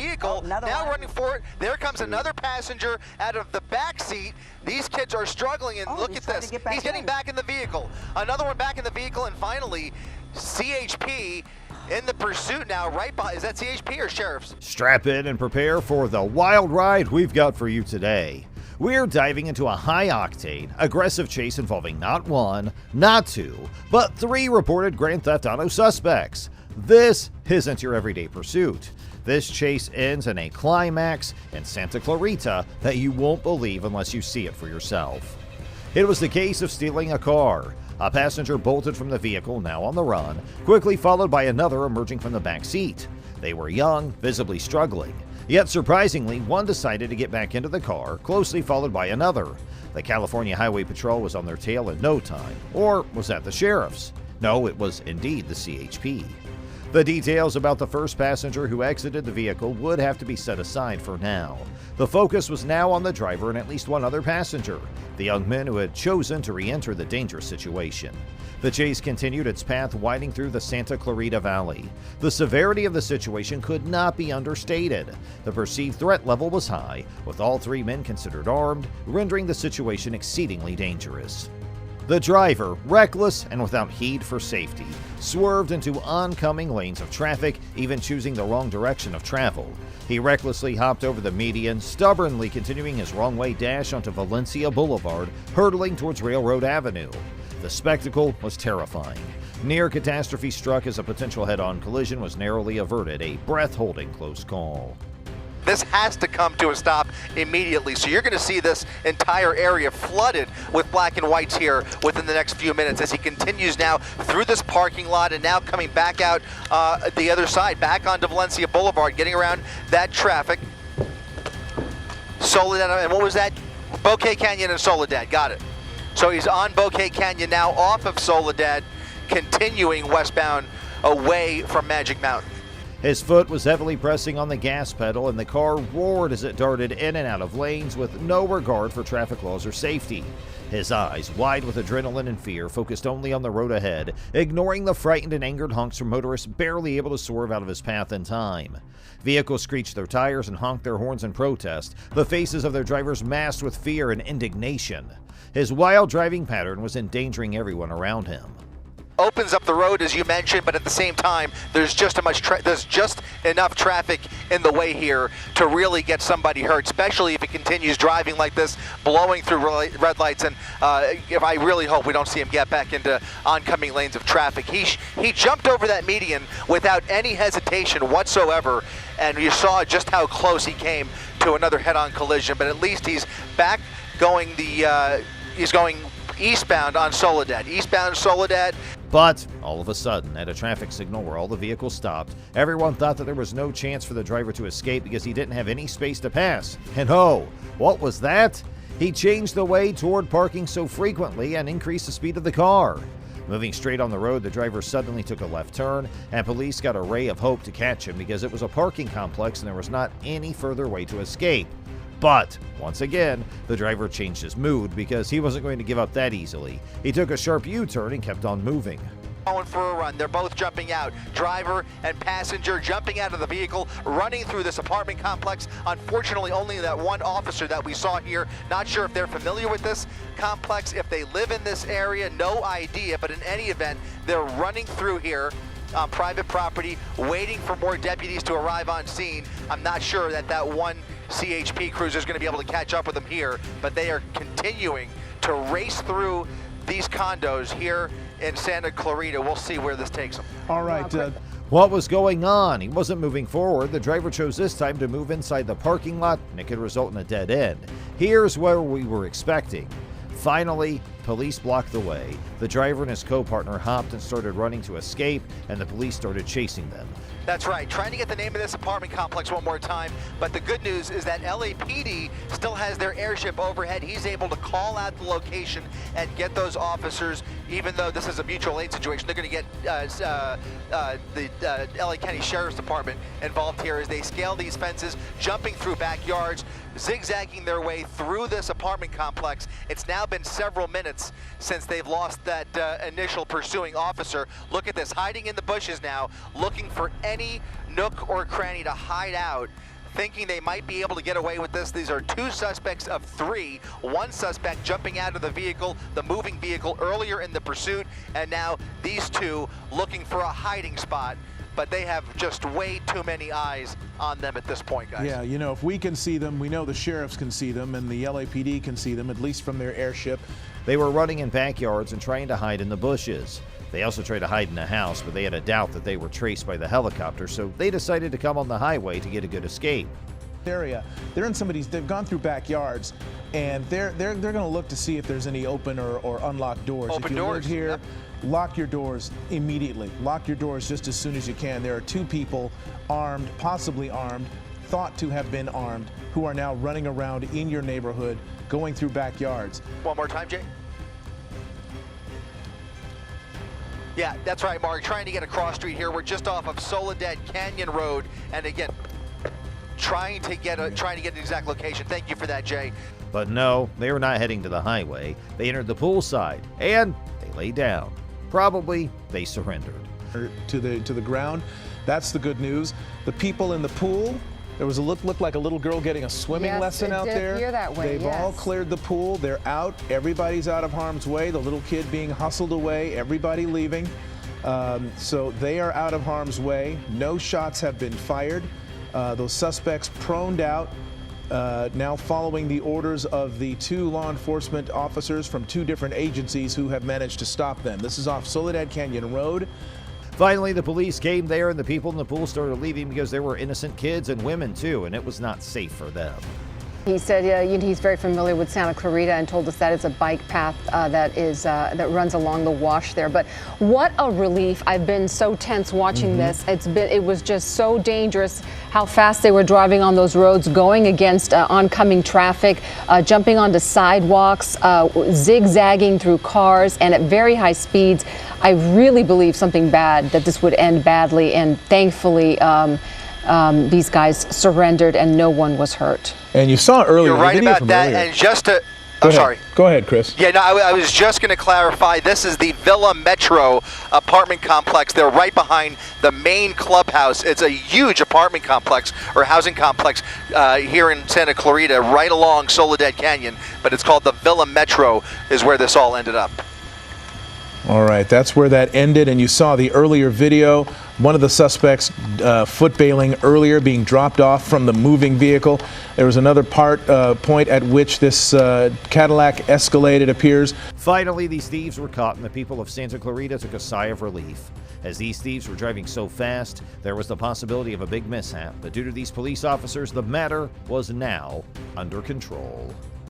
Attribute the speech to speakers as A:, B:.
A: vehicle, now running for it. There comes another passenger out of the back seat. These kids are struggling, and look at this. He's getting back in the vehicle. Another one back in the vehicle, and finally, CHP in the pursuit now, right by. Is that CHP or sheriffs?
B: Strap in and prepare for the wild ride we've got for you today. We're diving into a high-octane, aggressive chase involving not one, not two, but 3 reported Grand Theft Auto suspects. This isn't your everyday pursuit. This chase ends in a climax in Santa Clarita that you won't believe unless you see it for yourself. It was the case of stealing a car. A passenger bolted from the vehicle, now on the run, quickly followed by another emerging from the back seat. They were young, visibly struggling. Yet surprisingly, one decided to get back into the car, closely followed by another. The California Highway Patrol was on their tail in no time. Or was that the sheriff's? No, it was indeed the CHP. The details about the first passenger who exited the vehicle would have to be set aside for now. The focus was now on the driver and at least one other passenger, the young men who had chosen to re-enter the dangerous situation. The chase continued its path winding through the Santa Clarita Valley. The severity of the situation could not be understated. The perceived threat level was high, with all 3 men considered armed, rendering the situation exceedingly dangerous. The driver, reckless and without heed for safety, swerved into oncoming lanes of traffic, even choosing the wrong direction of travel. He recklessly hopped over the median, stubbornly continuing his wrong-way dash onto Valencia Boulevard, hurtling towards Railroad Avenue. The spectacle was terrifying. Near catastrophe struck as a potential head-on collision was narrowly averted, a breath-holding close call.
A: This has to come to a stop immediately. So you're going to see this entire area flooded with black and whites here within the next few minutes as he continues now through this parking lot and now coming back out the other side, back onto Valencia Boulevard, getting around that traffic. Soledad, and what was that? Bouquet Canyon and Soledad, got it. So he's on Bouquet Canyon now, off of Soledad, continuing westbound away from Magic Mountain.
B: His foot was heavily pressing on the gas pedal, and the car roared as it darted in and out of lanes with no regard for traffic laws or safety. His eyes, wide with adrenaline and fear, focused only on the road ahead, ignoring the frightened and angered honks from motorists barely able to swerve out of his path in time. Vehicles screeched their tires and honked their horns in protest, the faces of their drivers masked with fear and indignation. His wild driving pattern was endangering everyone around him.
A: Opens up the road, as you mentioned, but at the same time, there's just enough traffic in the way here to really get somebody hurt, especially if he continues driving like this, blowing through red lights. And if I really hope we don't see him get back into oncoming lanes of traffic. He jumped over that median without any hesitation whatsoever, and you saw just how close he came to another head-on collision. But at least he's back going he's going eastbound on Soledad. Eastbound Soledad.
B: But, all of a sudden, at a traffic signal where all the vehicles stopped, everyone thought that there was no chance for the driver to escape because he didn't have any space to pass. And oh, what was that? He changed the way toward parking so frequently and increased the speed of the car. Moving straight on the road, the driver suddenly took a left turn, and police got a ray of hope to catch him because it was a parking complex and there was not any further way to escape. But, once again, the driver changed his mood because he wasn't going to give up that easily. He took a sharp U-turn and kept on moving.
A: Going for a run. They're both jumping out. Driver and passenger jumping out of the vehicle, running through this apartment complex. Unfortunately, only that one officer that we saw here. Not sure if they're familiar with this complex, if they live in this area, no idea. But in any event, they're running through here on private property, waiting for more deputies to arrive on scene. I'm not sure that one CHP cruiser is going to be able to catch up with them here, but they are continuing to race through these condos here in Santa Clarita. We'll see where this takes them.
B: All right. What was going on? He wasn't moving forward. The driver chose this time to move inside the parking lot, and it could result in a dead end. Here's where we were expecting. Finally, police blocked the way. The driver and his co-partner hopped and started running to escape, and the police started chasing them.
A: That's right, trying to get the name of this apartment complex one more time, but the good news is that LAPD still has their airship overhead. He's able to call out the location and get those officers, even though this is a mutual aid situation. They're going to get the LA County Sheriff's Department involved here as they scale these fences, jumping through backyards, zigzagging their way through this apartment complex. It's now been several minutes minutes since they've lost that initial pursuing officer. Look at this, hiding in the bushes now, looking for any nook or cranny to hide out, thinking they might be able to get away with this. These are 2 suspects of 3. 1 suspect jumping out of the vehicle, the moving vehicle, earlier in the pursuit, and now these 2 looking for a hiding spot. But they have just way too many eyes on them at this point, guys.
C: Yeah, you know, if we can see them, we know the sheriffs can see them, and the LAPD can see them, at least from their airship.
B: They were running in backyards and trying to hide in the bushes. They also tried to hide in a house, but they had a doubt that they were traced by the helicopter, so they decided to come on the highway to get a good escape.
C: Area, they're in somebody's, they've gone through backyards, and they're going to look to see if there's any open or unlocked doors.
A: Open
C: if you
A: doors,
C: live here,
A: yep.
C: Lock your doors immediately. Lock your doors just as soon as you can. There are 2 people armed, possibly armed, thought to have been armed, who are now running around in your neighborhood, going through backyards.
A: One more time, Jay. Yeah, that's right, Mark. Trying to get across street here. We're just off of Soledad Canyon Road, and again, trying to get an exact location. Thank you for that, Jay.
B: But no, they were not heading to the highway. They entered the poolside, and they lay down. Probably they surrendered.
C: To the ground. That's the good news. The people in the pool, there was looked like a little girl getting a swimming lesson out there.
D: Appear that way,
C: They've all cleared the pool. They're out. Everybody's out of harm's way. The little kid being hustled away. Everybody leaving. So they are out of harm's way. No shots have been fired. Those suspects proned out. Now following the orders of the 2 law enforcement officers from 2 different agencies who have managed to stop them. This is off Soledad Canyon Road.
B: Finally, the police came there, and the people in the pool started leaving because there were innocent kids and women too, and it was not safe for them.
D: He said he's very familiar with Santa Clarita and told us that it's a bike path that runs along the wash there. But what a relief. I've been so tense watching this. It was just so dangerous how fast they were driving on those roads, going against oncoming traffic, jumping onto sidewalks, zigzagging through cars, and at very high speeds. I really believe something bad, that this would end badly, and thankfully these guys surrendered and no one was hurt.
C: And you saw earlier.
A: You're right about that, and just to... I'm sorry.
C: Go ahead, Chris.
A: Yeah, no, I was just going to clarify. This is the Villa Metro apartment complex. They're right behind the main clubhouse. It's a huge apartment complex or housing complex here in Santa Clarita, right along Soledad Canyon. But it's called the Villa Metro, is where this all ended up.
C: All right, that's where that ended, and you saw the earlier video. One of the suspects foot bailing earlier, being dropped off from the moving vehicle. There was another point at which this Cadillac escalated, appears.
B: Finally, these thieves were caught, and the people of Santa Clarita took a sigh of relief. As these thieves were driving so fast, there was the possibility of a big mishap, but due to these police officers, the matter was now under control.